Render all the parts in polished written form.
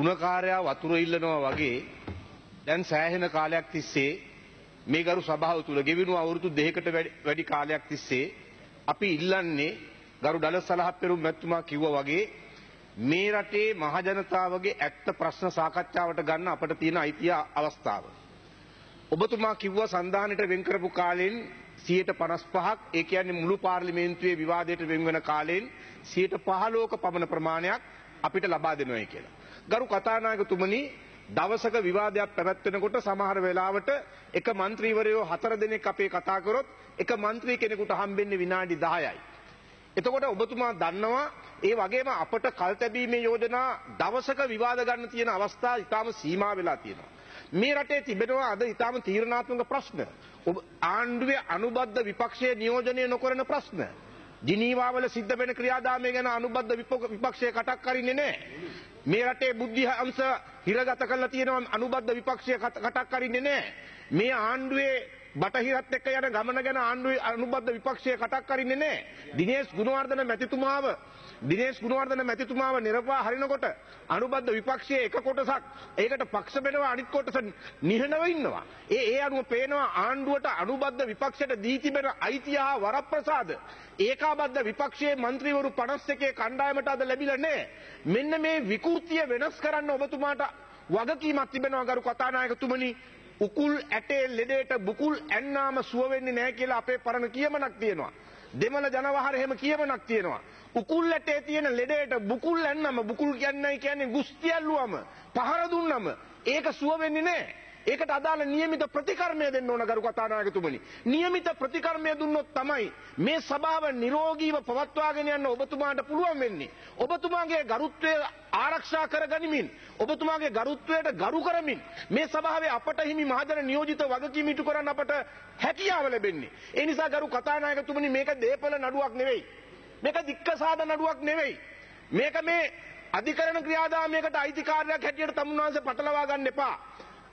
උණකාරයා වතුර ඉල්ලනවා වගේ දැන් සෑහෙන කාලයක් තිස්සේ මේ ගරු සභාව තුල ගෙවිණු අවුරුදු දෙකකට වැඩි කාලයක් තිස්සේ අපි ඉල්ලන්නේ ගරු ඩලස් සලහප්පෙරුම් මැතිතුමා කිව්වා වගේ මේ රටේ මහ ජනතාවගේ ඇත්ත ප්‍රශ්න සාකච්ඡාවට ගන්න අපට තියෙන අයිතිය අවස්ථාව. ඔබතුමා කිව්වා සන්ධානයට වෙන් කරපු කාලෙන් 55ක් ඒ කියන්නේ මුළු පාර්ලිමේන්තුවේ විවාදයට වෙන් වෙන කාලෙන් 15ක පමණ ප්‍රමාණයක් අපිට ලබා දෙනවායි කියලා. ගරු කතානායකතුමනි දවසක විවාදයක් පැවැත්වෙනකොට සමහර වෙලාවට එක മന്ത്രിවරයෝ 4 දෙනෙක් අපේ කතා කරොත් එක മന്ത്രി කෙනෙකුට හම්බෙන්නේ විනාඩි 10යි. එතකොට ඔබතුමා දන්නවා ඒ වගේම අපට කල්තැබීමේ යෝජනා දවසක විවාද ගන්න තියෙන අවස්ථා ඉතාම සීමා වෙලා තියෙනවා. මේ රටේ තිබෙනවා අද ඉතාම තීරණාත්මක ප්‍රශ්න. ආණ්ඩුවේ අනුබද්ධ විපක්ෂයේ නියෝජනය නොකරන ප්‍රශ්න. ජිනීවාවල සිද්ධ වෙන ක්‍රියාදාමය ගැන අනුබද්ධ විපක්ෂය කටක් කරින්නේ නැහැ. මේ රටේ බුද්ධි අංශ හිරගත කරලා තියෙනවා අනුබද්ධ විපක්ෂය කටක් කරින්නේ නැහැ. මේ ආණ්ඩුවේ බටහිරත් එක්ක යන ගමන ගැන ආණ්ඩුවේ අනුබද්ධ විපක්ෂය කටක් කරින්නේ නැහැ. දිනේෂ් ගුණවර්ධන මැතිතුමාව නිරපා හරිනකොට අනුබද්ධ විපක්ෂයේ එක කොටසක් ඒකට පක්ෂ වෙනවා අනිත් කොටස නිහඬව ඉන්නවා. ඒ අනුව පේනවා ආණ්ඩුවට අනුබද්ධ විපක්ෂයට දී තිබෙන අයිතිය හා වරප්‍රසාද ඒකාබද්ධ විපක්ෂයේ മന്ത്രിවරු 51 කණ්ඩායමට අද ලැබිලා නැහැ. මෙන්න මේ විකෘතිය වෙනස් කරන්න ඔබතුමාට වගකීමක් තිබෙනවා ගරු කතානායකතුමනි. උකුල් ඇටේ ලෙඩේට බුකුල් ඇන්නාම සුව වෙන්නේ නැහැ කියලා අපේ පරණ කියමනක් තියෙනවා. දෙමළ ජනවහර එහෙම කියමනක් තියෙනවා. උකුල් ඇටේ තියෙන ලෙඩේට බුකුල් ඇන්නම බුකුල් කියන්නේ ගුස්ති ඇල්ලුවම පහර දුන්නම ඒක සුව වෙන්නේ නැහැ. ඒකට අදාළ නියමිත ප්‍රතිකර්මය දෙන්න ඕන ගරු කතානායකතුමනි. නියමිත ප්‍රතිකර්මය දුන්නොත් තමයි මේ සභාව නිරෝගීව පවත්වාගෙන යන්න ඔබතුමාට පුළුවන් වෙන්නේ. ඔබතුමාගේ ගරුත්වය ආරක්ෂා කරගනිමින් ඔබතුමාගේ ගරුත්වයට ගරු කරමින් මේ සභාවේ අපට හිමි මහජන නියෝජිත වගකීම් ඉටු කරන්න අපට හැකියාව ලැබෙන්නේ. ඒ නිසා ගරු කතානායකතුමනි මේක දේපල නඩුවක් නෙවෙයි. මේක දික්කසාද නඩුවක් නෙවෙයි. මේක මේ අධිකරණ ක්‍රියාදාමයකට අයිතිකාරයක් හැටියට තමුන්වහන්සේ පටලවා ගන්න එපා.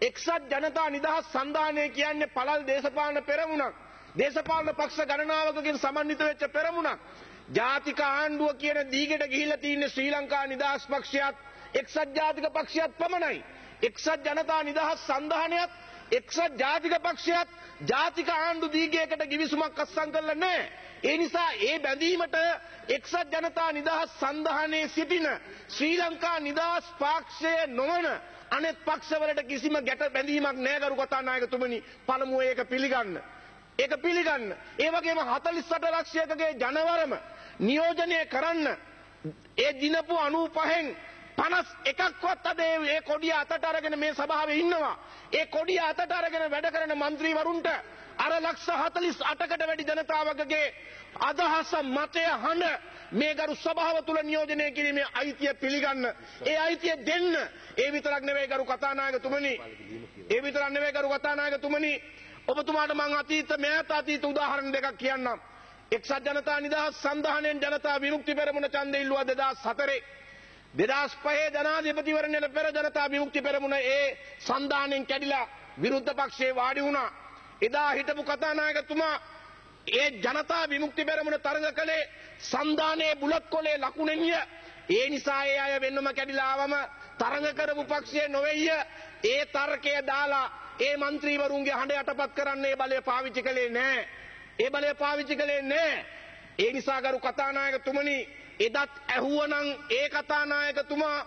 එක්සත් ජනතා නිදහස් සන්ධානය කියන්නේ පළල් දේශපාලන පෙරමුණක්. දේශපාලන පක්ෂ ගණනාවකකින් සමන්විත වෙච්ච පෙරමුණක්. ජාතික ආණ්ඩුව කියන දීගෙට ගිහිල්ලා තියෙන ශ්‍රී ලංකා නිදහස් පක්ෂයත් එක්සත් ජාතික පක්ෂයත් පමණයි. එක්සත් ජනතා නිදහස් සන්ධානයත් එක්සත් ජාතික පක්ෂයත් ජාතික ආණ්ඩු දීගයකට ගිවිසුමක් අත්සන් කරලා නැහැ. ඒ නිසා ඒ බැඳීමට එක්සත් ජනතා නිදහස් සන්ධානයේ සිටින ශ්‍රී ලංකා නිදහස් පක්ෂය නොවන අනෙත් පක්ෂවලට කිසිම ගැට බැඳීමක් නැහැ ගරු කතානායකතුමනි. පළමුව ඒක පිළිගන්න. ඒක පිළිගන්න. ඒ වගේම 48 ලක්ෂයකගේ ජනවරම නියෝජනය කරන්න ඒ දිනපු 95න් 51ක්වත් අද ඒ කොඩිය අතට අරගෙන මේ සභාවේ ඉන්නවා. ඒ කොඩිය අතට අරගෙන වැඩ කරන മന്ത്രിවරුන්ට අර ලක්ෂ 48කට වැඩි ජනතාවකගේ අදහස මතය හඬ මේ ගරු සභාව තුල නියෝජනය කිරීමේ අයිතිය පිළිගන්න. ඒ අයිතිය දෙන්න. ඒ විතරක් නෙවෙයි ගරු කතානායකතුමනි. ඔබතුමාට මම මෑත අතීත උදාහරණ දෙකක් කියන්නම්. එක්සත් ජනතා නිදහස් සන්ධානයෙන් ජනතා විමුක්ති පෙරමුණ ඡන්දය ඉල්ලුවා 2004. 2005 ජනාධිපතිවරණයට පෙර ජනතා විමුක්ති පෙරමුණ ඒ සන්ධානයෙන් කැඩිලා විරුද්ධ පක්ෂයේ වාඩි වුණා. එදා හිටපු කතානායකතුමා ඒ ජනතා විමුක්ති පෙරමුණ තරඟ කළේ සන්ධානයේ බුලත් කොලේ ලකුණෙන්ය. ඒ නිසා ඒ අය වෙන්නම කැඩිලා ආවම තරඟ කරපු පක්ෂයේ නොවේය. ඒ තර්කය දාලා ඒ മന്ത്രിවරුන්ගේ හඬ යටපත් කරන්න ඒ බලය පාවිච්චි කළේ නැහැ. ඒ නිසා ගරු කතානායකතුමනි එදත් ඇහුවනම් ඒ කතානායකතුමා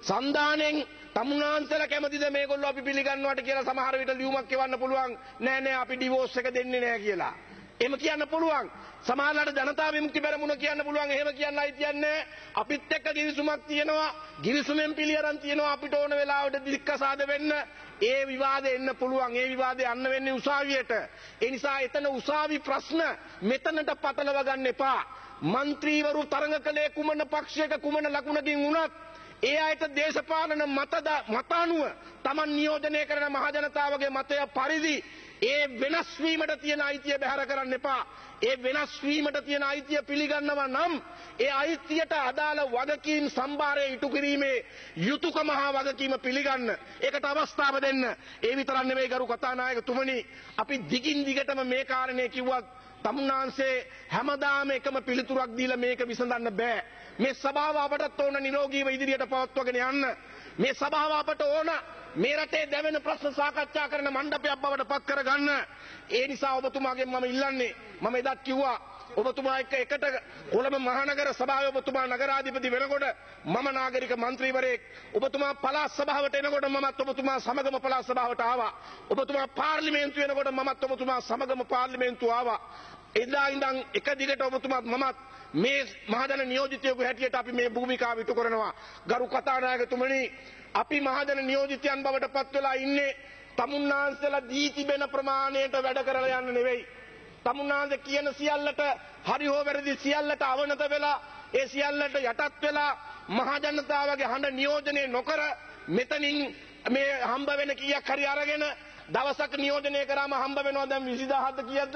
සන්ධානයෙන් තමුන්නාන්සලා කැමතිද මේගොල්ලෝ අපි පිළිගන්නවට කියලා සමහර විට ලියුමක් එවන්න පුළුවන්. නෑ අපි ඩිවෝස් එක දෙන්නේ නෑ කියලා. එහෙම කියන්න පුළුවන්. සමහරවිට ජනතා විමුක්ති පෙරමුණ කියන්න පුළුවන්. එහෙම කියන්න අයිතියක් නෑ. අපිත් එක්ක ගිවිසුමක් තියෙනවා. ගිවිසුමෙන් පිළියරන් තියෙනවා අපිට ඕන වෙලාවට දික්කසාද වෙන්න. ඒ විවාදේ එන්න පුළුවන්. ඒ විවාදේ යන්න වෙන්නේ උසාවියට. ඒ නිසා එතන උසාවි ප්‍රශ්න මෙතනට පටලව ගන්න එපා. മന്ത്രിවරු තරඟ කළේ කුමන පක්ෂයක කුමන ලකුණකින් වුණත් ඒ අයට දේශපාලන මත අනුව Taman නියෝජනය කරන මහ ජනතාවගේ මතය පරිදි ඒ වෙනස් වීමට තියෙන අයිතිය බැහැර කරන්න එපා. ඒ වෙනස් වීමට තියෙන අයිතිය පිළිගන්නවා නම් ඒ අයිතියට අදාළ වගකීම් සම්භාරය ඉටු කිරීමේ යුතුයකම හා වගකීම පිළිගන්න. ඒකට අවස්ථාව දෙන්න. ඒ විතරක් නෙවෙයි ගරු කතානායකතුමනි අපි දිගින් දිගටම මේ කාරණේ කිව්වත් තමුන්නාන්සේ හැමදාම එකම පිළිතුරක් දීලා මේක විසඳන්න බෑ. මේ සභාව අපටත් ඕන නිරෝගීව ඉදිරියට පවත්වාගෙන යන්න. මේ සභාව අපට ඕන මේ රටේ දැවෙන ප්‍රශ්න සාකච්ඡා කරන මණ්ඩපයක් බවට පත් කරගන්න. ඒ නිසා ඔබතුමාගෙන් මම ඉල්ලන්නේ මම එදත් කිව්වා ඔබතුමා එකට කොළඹ මහනගර සභාවේ ඔබතුමා නගරාධිපති වෙනකොට මම නාගරික මන්ත්‍රීවරයෙක් ඔබතුමා පළාත් සභාවට එනකොට මමත් ඔබතුමා සමගම පළාත් සභාවට ආවා. ඔබතුමා පාර්ලිමේන්තුව එනකොට මමත් ඔබතුමා සමගම පාර්ලිමේන්තුව ආවා. එදා ඉඳන් එක දිගට ඔබතුමාත් මමත් මේ මහජන නියෝජිතයෙකු හැටියට අපි මේ භූමිකාව ඉටු කරනවා. ගරු කතානායකතුමනි අපි මහජන නියෝජිතයන් බවට පත් වෙලා ඉන්නේ තමුන්නාන්සලා දී තිබෙන ප්‍රමාණයට වැඩ කරලා යන්න නෙවෙයි. තමුන්නාන්සේ කියන සියල්ලට හරි හෝ වැරදි සියල්ලට අවනත වෙලා ඒ සියල්ලට යටත් වෙලා මහ ජනතාවගේ හඬ නියෝජනය නොකර මෙතනින් මේ හම්බ වෙන කීයක් හරි අරගෙන දවසක් නියෝජනය කරාම හම්බ වෙනවා දැන් 20000ද කීයද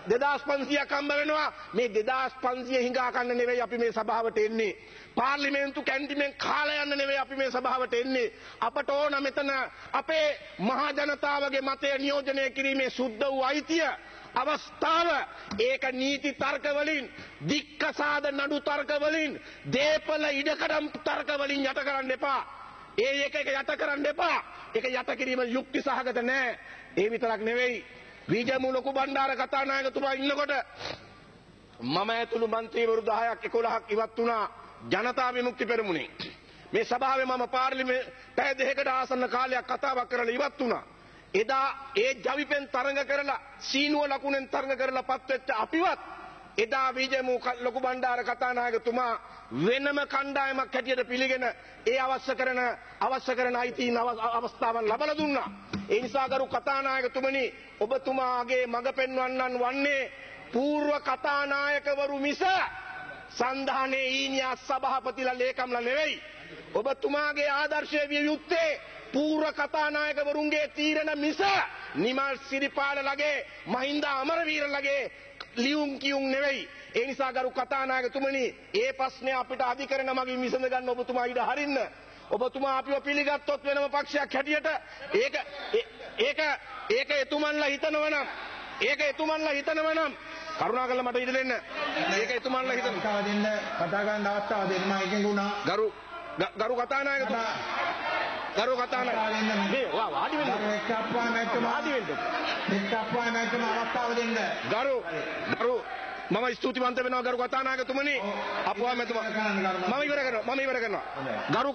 2500ක් හම්බ වෙනවා. මේ 2500 හිඟා කන්න නෙවෙයි අපි මේ සභාවට එන්නේ. පාර්ලිමේන්තු කැන්ටිමෙන් කාලා යන්න නෙවෙයි අපි මේ සභාවට එන්නේ. අපට ඕන මෙතන අපේ මහා ජනතාවගේ මතය නියෝජනය කිරීමේ සුද්ධ වූ අයිතිය අවස්ථාව ඒක නීති තර්ක වලින් දික්කසාද නඩු තර්ක වලින් දේපල ඉඩකඩම් තර්ක වලින් යට කරන්න එපා. ඒ එක යට කරන්න එපා. ඒක යට කිරීම යුක්ති සහගත නෑ. ඒ විතරක් නෙවෙයි විජයමු ලොකු බණ්ඩාර කතානායකතුමා ඉන්නකොට මම ඇතුළු මන්ත්‍රීවරු 10ක් 11ක් ඉවත් වුණා ජනතා විමුක්ති පෙරමුණේ. මේ සභාවේ මම පාර්ලිමේන්තුවේ පැය දෙකකට ආසන්න කාලයක් කතාවක් කරලා ඉවත් වුණා. එදා ඒ ජවිපෙන් තරඟ කරලා සීනුව ලකුණෙන් තරඟ කරලා පත්වෙච්ච අපිවත් එදා විජයමු ලොකු බණ්ඩාර කතානායකතුමා වෙනම කණ්ඩායමක් හැටියට පිළිගෙන ඒ අවශ්‍ය කරන අයිතීන් අවස්ථාවන් ලබා දුන්නා. ඒ නිසා ගරු කතානායකතුමනි ඔබතුමාගේ මඟ පෙන්වන්නන් වන්නේ పూర్ව කතානායකවරු මිස සංධානයේ ඊනියා සභාපතිලා ලේකම්ලා නෙවෙයි. ඔබතුමාගේ ආදර්ශය විය යුත්තේ పూర్ව කතානායකවරුන්ගේ තීරණ මිස නිමල් සිරිපාලලගේ මහින්ද අමරවීරලගේ ලියුම් කියුම් නෙවෙයි. ඒ නිසා ගරු කතානායකතුමනි ඒ ප්‍රශ්නේ අපිට අධිකරණ මගින් විසඳ ගන්න ඔබතුමා ඉඩ හරින්න. ඔබතුමා අපිව පිළිගත්තොත් වෙනම පක්ෂයක් හැටියට ඒක එතුමන්ලා හිතනවනම් කරුණාකරලා මට ඉඩ දෙන්න. ඒක එතුමන්ලා හිතන කතා ගන්න අවස්ථාව දෙන්න මම එකඟුණා. ගරු කතානායකතුමා මේ වාඩි වෙන්න. එක්කප්පා නැත්නම් අවස්ථාව දෙන්න. ගරු මම ස්තුතිවන්ත වෙනවා ගරු කතානායකතුමනි. අපුවා මෙතුමා මම ඉවර කරනවා. ගරු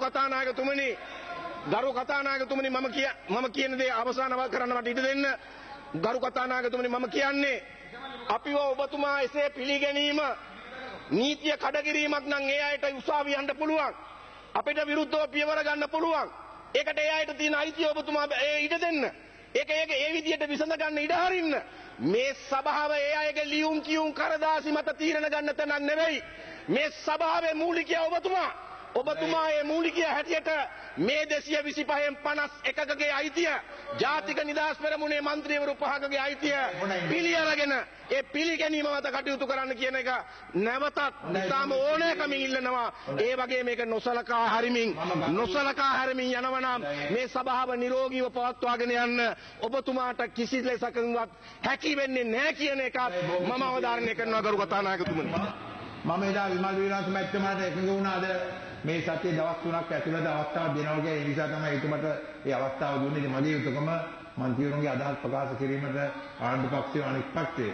කතානායකතුමනි මම කියන දේ අවසාන කරන්න මට ඉඩ දෙන්න. ගරු කතානායකතුමනි මම කියන්නේ අපිව ඔබතුමා එසේ පිළිගැනීම නීතිය කඩකිරීමක් නම් ඒ අයට උසාවිය යන්න පුළුවන්. අපිට විරුද්ධව පියවර ගන්න පුළුවන්. ඒකට ඒ අයට තියෙන අයිතිය ඔබතුමා ඉඩ දෙන්න. ඒක ඒ විදියට විසඳ ගන්න ඉඩ හරින්න. මේ සභාව ඒ අයගේ ලියුම් කියුම් කරදාසි මත තීරණ ගන්න තැනක් නෙවෙයි. මේ සභාවේ මූලිකයා ඔබතුමා ඒ මූලිකයා හැටියට මේ 225න් 51කගේ අයිතිය ජාතික නිදහස් පෙරමුණේ മന്ത്രിවරු 5කගේ අයිතිය පිළි අරගෙන ඒ පිළිගැනීම මත කටයුතු කරන්න කියන එක නැවතත් ඉතාම ඕනෑකමින් ඉල්ලනවා. ඒ වගේ මේක නොසලකා හරිමින් යනවා නම් මේ සභාව නිරෝගීව පවත්වාගෙන යන්න ඔබතුමාට කිසි ලෙසකින්වත් හැකි වෙන්නේ නැහැ කියන එකත් මම අවධාරණය කරනවා ගරු කතානායකතුමනි. මම එදා විමල් වීරවංශ මැතිතුමාට එකඟ වුණාද මේ සතියේ දවස් 3ක් ඇතුළත අවස්ථාව දෙනවා කියලා. ඒ නිසා තමයි එතුමට මේ අවස්ථාව දුන්නේ. මගේ යුතුයකම මන්ත්‍රීවරුන්ගේ අදහස් ප්‍රකාශ කිරීමට ආණ්ඩු පක්ෂය අනෙක් පක්ෂය